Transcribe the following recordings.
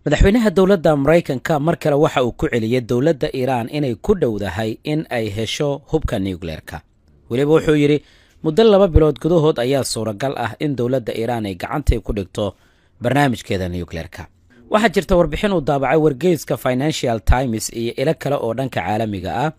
madaxweynaha dowladda Mareykanka mar kale waxa uu ku celiyay dowladda Iran inay ku dhowdahay in ay hesho hubka nuclear-ka. waliba wuxuu yiri muddo 2 bilood gudahood ayaa suuragal ah in dowladda Iran ay gacanta ku dhigto barnaamijkeeda nuclear-ka. waxaa jirta warbixin uu daabacay wargeyska Financial Times iyo ilo kale oo dhanka caalamiga ah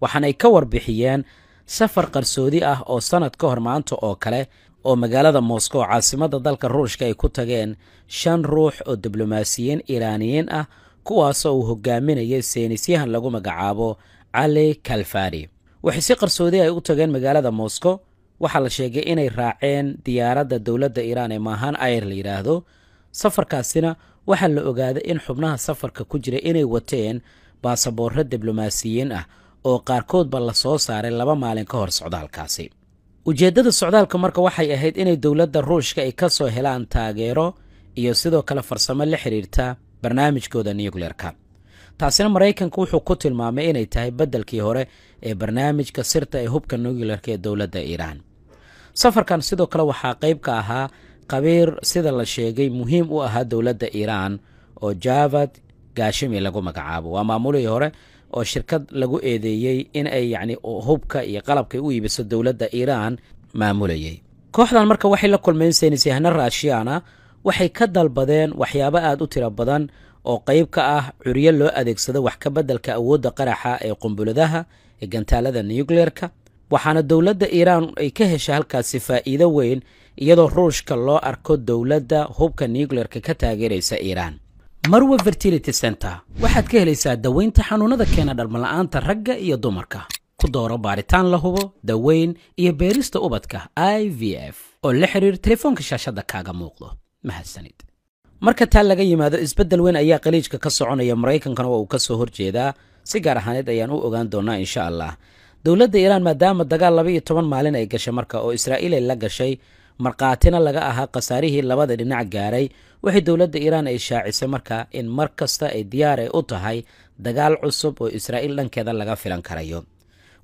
waxaana ay ka warbixiyeen safar qarsoodi ah oo sanad ka hor maanta oo kale oo magaalada Moscow caasimada dalka Ruushka ay ku tageen 5 ruux oo diblomaasiyiin Iiraaniyiin ah kuwaas oo hogaaminayay saynisyahan lagu magacaabo Ali Kalfari. waxay si qarsoodi ay u tageen magaalada Moscow waxa la sheegay inay raaceen diyaaradda dowladda Iran ee Mahan Air la yiraahdo. safarkaasina waxa la ogaaday in xubnaha safarka ku jira inay wateen baasaboorro diblomaasiyiin ah oo qaarkoodba la soo saaray 2 maalin ka hor socdaalkaasi. ujeedada socdaalka marka waxay ahayd inay dowladda Ruushka ay ka soo helaan taageero iyo sidoo kale farsamo la xiriirta barnaamijkooda nuclear-ka. taasina Mareykanku wuxuu ku tilmaamay inay tahay beddelkii hore ee barnaamijka sirta ee hubka nuclear-ka ee dowladda Iran. safarkan sidoo kale waxaa qayb ka ahaa qabiir sida la sheegay muhiim u ahaa dowladda Iran oo Javad Gashimi lagu magacaabo. waa maamulihii hore oo shirkad lagu eedeeyay in ay hubka iyo qalabka u iibiso dowladda Iran maamulayay. kooxdan marka waxay la kulmeen saynisyahano Ruushiyana waxay ka dalbadeen waxyaabo aad u tiro badan oo qayb ka ah curiyo loo adeegsado wax ka beddelka awoodda qaraxa ee qumbuladaha ee gantaalada nuclear-ka. waxaana dowladda Iran ay ka heshay halkaasi faa'iido weyn iyadoo Ruushka loo arko dowladda hubka nuclear-ka ka taageeraysa Iran. Marwa Fertility Center waxaad ka helaysaa daweynta xanuunada keena dhalmala'aanta ragga iyo dumarka. ku dooro baaritaan la hubo, daweyn iyo beerista ubadka IVF oo la xiriir telefoonka shaashada kaaga muuqdo. mahadsanid. marka taa laga yimaado isbeddel weyn ayaa qaliijka ka soconaya Mareykankana waa uu ka soo horjeedaa si gaar ahaaneed ayaan u ogaan doonaa insha Allah. dowladda Iran maadaama dagaal 12 maalin ay gashay marka oo Israa'iil ay la gashay marqaatina laga ahaa qasaarihii labada dhinac gaaray waxay dowladda Iran ay shaacisay marka in markasta ay diyaar u tahay dagaal cusub oo Israa'iil dhankeeda laga filan karayo.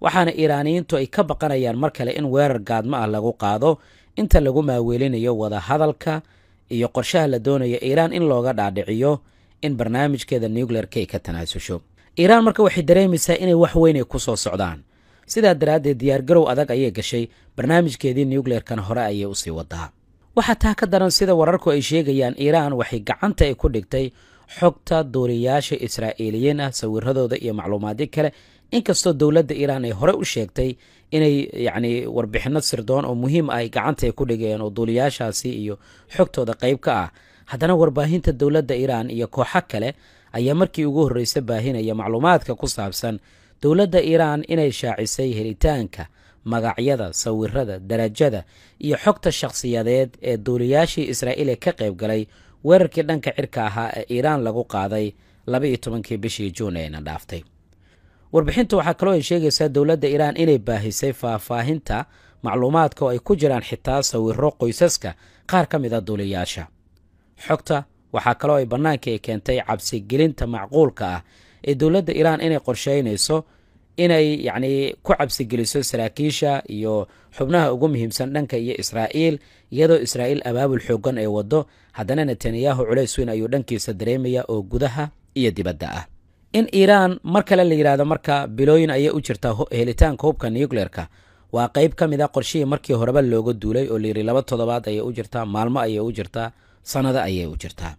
waxaana Iiraaniyiintu ay ka baqanayaan mar kale in weerar gaadmo ah lagu qaado inta lagu maaweelinayo wada hadalka iyo qorshaha la doonayo Iran in looga dhaadhiciyo in barnaamijkeeda nuclear-ka ay ka tanaasusho. Iran marka waxay dareemaysaa inay wax weyn ay ku soo socdaan. sidaa daraaddeed diyaargarow adag ayay gashay barnaamijkeedii nuclear-kana hore ayay u sii wadaa. waxaa taa ka daran sida wararku ay sheegayaan Iran waxay gacanta ay ku dhigtay xogta duuliyaasha Israa'iiliyiin ah sawiradooda iyo macluumaadyo kale inkastoo dowladda Iran ay hore u sheegtay inay warbixino sirdoon oo muhiim ah ay gacanta ay ku dhigeen oo duuliyaashaasi iyo xogtooda qayb ka ah. haddana warbaahinta dowladda Iran iyo kooxo kale ayaa markii ugu horreysay baahinaya macluumaadka ku saabsan dowladda Iran inay shaacisay helitaanka magacyada, sawirada, darajada iyo xogta shakhsiyadeed ee duuliyaashii Israa'iil ka qayb galay weerarkii dhanka cirka ahaa ee Iran lagu qaaday 12 bishii Juun ee dhaaftay. warbixintu waxaa kaloo ay sheegaysaa dowladda Iran inay baahisay faahfaahinta macluumaadka oo ay ku jiraan xitaa sawirro qoysaska qaar ka mid ah duuliyaasha. xogta waxaa kaloo ay bannaanka ay keentay cabsi gelinta macquulka ah ee dowladda Iran inay qorsheynayso inay ku cabsi geliso saraakiisha iyo xubnaha ugu muhiimsan dhanka iyo Israa'iil iyadoo Israa'iil abaabul xoogan ay wado. haddana Netanyahu culays weyn ayuu dhankiisa dareemaya oo gudaha iyo dibadda ah. in Iran mar kale la yiraahdo marka bilooyin ayay u jirtaa helitaanka hubka nuclear-ka waa qayb ka mid ah qorshihii markii horeba looga duulay oo liiri 2 toddobaad ayay u jirtaa, maalmo ayay u jirtaa, sanado ayay u jirtaa.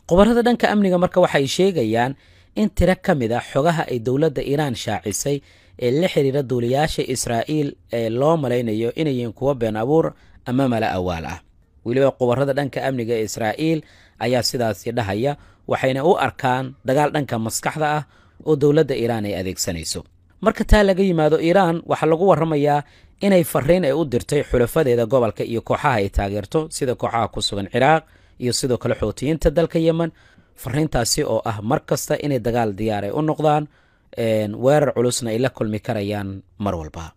qobarada dhanka amniga marka waxay sheegayaan in tiro ka mid ah xogaha ay dowladda Iran shaacisay ee la xiriira duuliyaasha Israa'iil ee loo malaynayo inay yihiin kuwa been abuur ama mala awaal ah. weliba qobarada dhanka amniga ee Israa'iil ayaa sidaas dhahaya waxayna u arkaan dagaal dhanka maskaxda ah oo dowladda Iran ay adeegsanayso. marka taa laga yimaado Iran waxa lagu waramayaa inay fariin ay u dirtay xulafadeeda gobolka iyo kooxaha ay taageerto sida kooxaha ku sugan Ciraaq iyo sidoo kale Xuutiyiinta dalka Yemen. fariintaasi oo ah markasta inay dagaal diyaar ay u noqdaan weerar culusna ay la kulmi karayaan mar walba.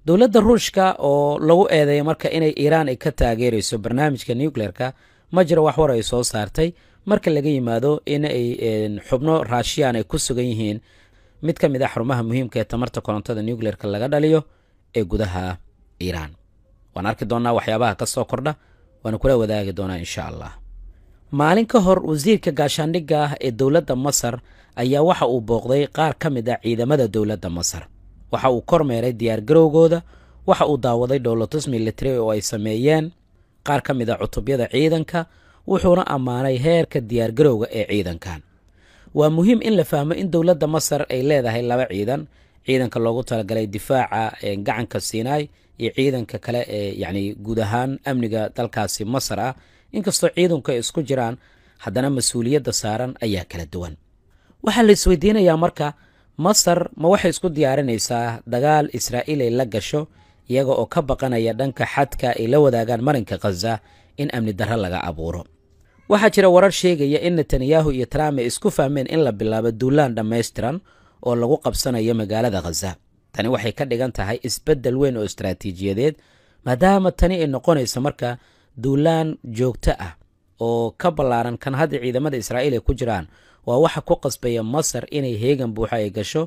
dowladda Ruushka oo lagu eedeeyay marka inay Iran ay ka taageerayso barnaamijka nuclear-ka ma jiro wax war ay soo saartay marka laga yimaado in ay xubno Ruushiyaan ay ku sugan yihiin mid ka mid ah xarumaha muhiimka ee tamarta korontada nuclear-ka laga dhaliyo ee gudaha Iran. waan arki doonaa waxyaabaha ka soo kordha waan kula wadaagi doonaa insha Allah. maalin ka hor wasiirka gaashaandhigga ah ee dowladda masar ayaa waxa uu booqday qaar ka mid ah ciidamada dowladda masar waxa uu kormeeray diyaargarowgooda waxa uu daawaday dhowlatus military oo ay sameeyeen qaar ka mid ah cutubyada ciidanka wuxuuna ammaanay heerka diyaargarowga ee ciidankan waa muhiim in la fahmo in dowladda masar ay leedahay laba ciidanka loogu talagalay difaaca gacanka Siinaay iyo ciidanka kale ee yacni guud ahaan amniga dalkaasi masar ah inkastoo ciidanku ay isku jiraan haddana mas-uuliyadda saaran ayaa kala duwan waxaa la isweydiinayaa marka masar ma waxay isku diyaarinaysaa dagaal Israa'iil ay la gasho iyaga oo ka baqanaya dhanka xadka ay la wadaagaan marinka Gaza in amni darro laga abuuro waxaa jira warar sheegaya in Netanyahu iyo Trump ay isku fahmeen in la bilaabo duulaan dhammaystiran oo lagu qabsanayo magaalada Gaza tani waxay ka dhigan tahay isbeddel weyn oo istaraatiijiyadeed maadaama tani ay noqonayso marka duulaan joogto ah oo ka ballaaran kan hadda ciidamada Israa'iil ay ku jiraan waa waxa ku qasbaya Masar inay heegan buuxa ay gasho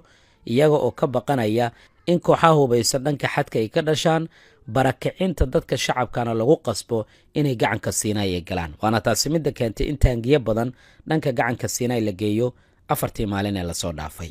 iyaga oo ka baqanaya in kooxaha hubaysan dhanka xadka ay ka dhashaan barakicinta dadka shacabkana lagu qasbo inay gacanka Siinaay ay galaan waana taasi midda keentay in taangiyo badan dhanka gacanka Siinaay la geeyo 4 maalin ee la soo dhaafay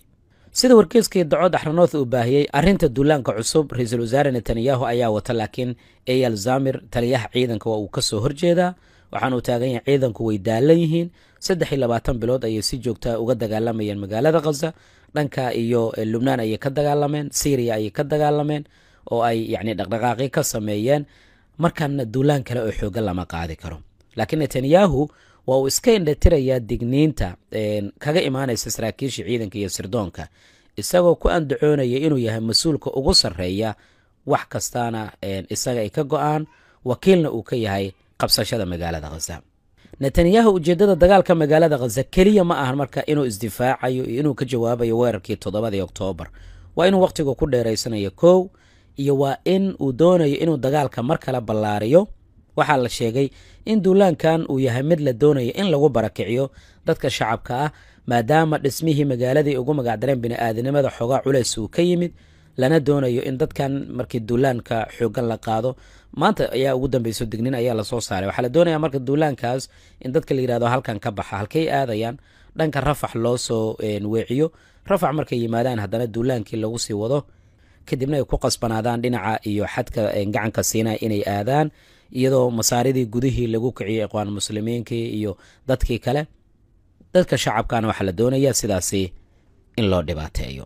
sida wargeyska Dacood Axranoth uu baahiyay arrinta duulaanka cusub ra'iisul wasaare Netanyahu ayaa wata laakiin Eyal Zamir taliyaha ciidanka waa uu ka soo horjeedaa waxaan uu taagan yahay ciidanku way daalan yihiin 23 bilood ayay si joogto ah uga dagaalamayeen magaalada Gaza dhanka iyo Lubnaan ayay ka dagaalameen Syria ayay ka dagaalameen oo ay yacni dhaqdhaqaaqyo ka sameeyeen markaana duulaan kale oo xoog lama qaadi karo laakiin Netanyahu waa uu iska indhatirayaa digniinta kaga imaanaysa saraakiisha ciidanka iyo sirdoonka isagoo ku andacoonaya inuu yahay mas-uulka ugu sarreeya wax kastaana isaga ay ka go'aan wakiilna uu ka yahay qabsashada magaalada Gaza Netanyahu ujeedada dagaalka magaalada Gaza kaliya ma ahan marka inuu isdifaacayo iyo inuu ka jawaabayo weerarkii 7 Oktoobar waa inuu waqtiga ku dheeraysanayo koow iyo waa in uu doonayo inuu dagaalka mar kale ballaariyo waxaa la sheegay in duulaankan uu yahay mid la doonayo in lagu barakiciyo dadka shacabka ah maadaama dhismihii magaaladii ugu magacdareen bini'aadanimada xogaa culays uu ka yimid lana doonayo in dadkan markii duulaanka xoogan la qaado maanta ayaa ugu dambayso dignin ayaa la soo saaray waxaa la doonayaa marka duulaankaas in dadka la yiraahdo halkan ka baxa halkay aadayaan dhanka Rafax loo soo weeciyo Rafax markay yimaadaan haddana duulaankii lagu sii wado kadibna ay ku qasbanaadaan dhinaca iyo xadka gacanka Siinaay inay aadaan iyadoo masaaridii gudihii lagu kiciyay aqoon muslimiinkii iyo dadkii kale dadka shacabkana waxa la doonayaa sidaasi in loo dhibaateeyo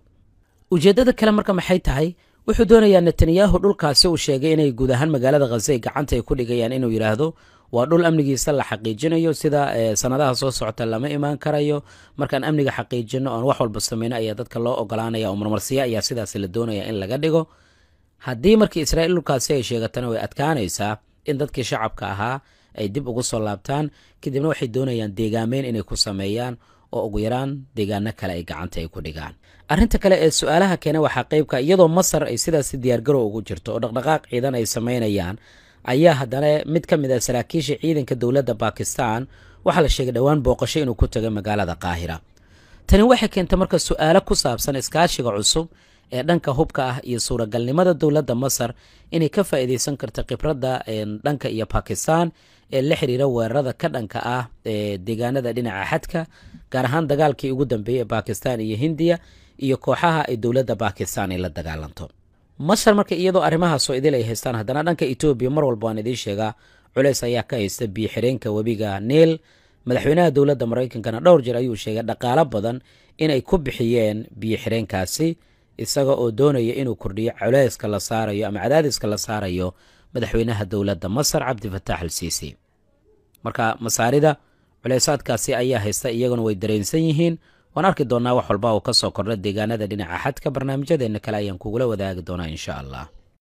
ujeedada kale marka maxay tahay wuxuu doonayaa Netanyahu dhulkaasi uu sheegay inay guud ahaan magaalada Gaza ay gacanta ay ku dhigayaan inuu yiraahdo waa dhul amnigiisa la xaqiijinayo sida sanadaha soo socota lama imaan karayo markaan amniga xaqiijino oo wax walba sameeyna ayaa dadka loo ogolaanaya oo marmarsiya ayaa sidaas la doonaya in laga dhigo haddii markii Israa'iil dhulkaasi ay sheegatana way adkaanaysaa in dadkii shacabka ahaa ay dib ugu soo laabtaan kadibna waxay doonayaan deegaameyn inay ku sameeyaan oo ugu yaraan deegaano kale ay gacanta ay ku dhigaan arrinta kale ee su'aalaha keena waxaa qaybka iyadoo Masar ay sidaas diyaargarow ugu jirto oo dhaqdhaqaaq ciidan ay sameynayaan ayaa haddana mid ka mid ah saraakiisha ciidanka dowladda Pakistan waxa la sheegay dhawaan booqasho inuu ku tagay magaalada Qaahira tani waxay keentay marka su'aalo ku saabsan iskaashiga cusub ee dhanka hubka ah iyo suuragalnimada dowladda Masar inay ka faa'iideysan karto khibradda dhanka iyo Pakistan ee la xiriira weerarada ka dhanka ah ee deegaanada dhinaca xadka gaar ahaan dagaalkii ugu dambeeyay Pakistan iyo Hindiya iyo kooxaha ay dowladda Pakistan ay la dagaalanto Masar marka iyadoo arrimahaas oo idil ay haystaan haddana dhanka Ethiopia mar walba aan idin sheegaa culays ayaa ka haysta biyo xireenka webiga Nile madaxweynaha dowladda Mareykankana dhowr jeer ayuu sheegay dhaqaale badan inay ku bixiyeen biyo xireenkaasi isaga oo doonaya inuu kordhiyo culayska la saarayo ama cadaadiska la saarayo madaxweynaha dowladda Masar Abdi Fattah al-Sisi marka masaarida culaysaadkaasi ayaa haysta iyaguna way dareensan yihiin waan arki doonaa wax walba oo ka soo kordha deegaanada dhinaca xadka barnaamijyadeena kale ayaan kugula wadaagi doonaa insha Allah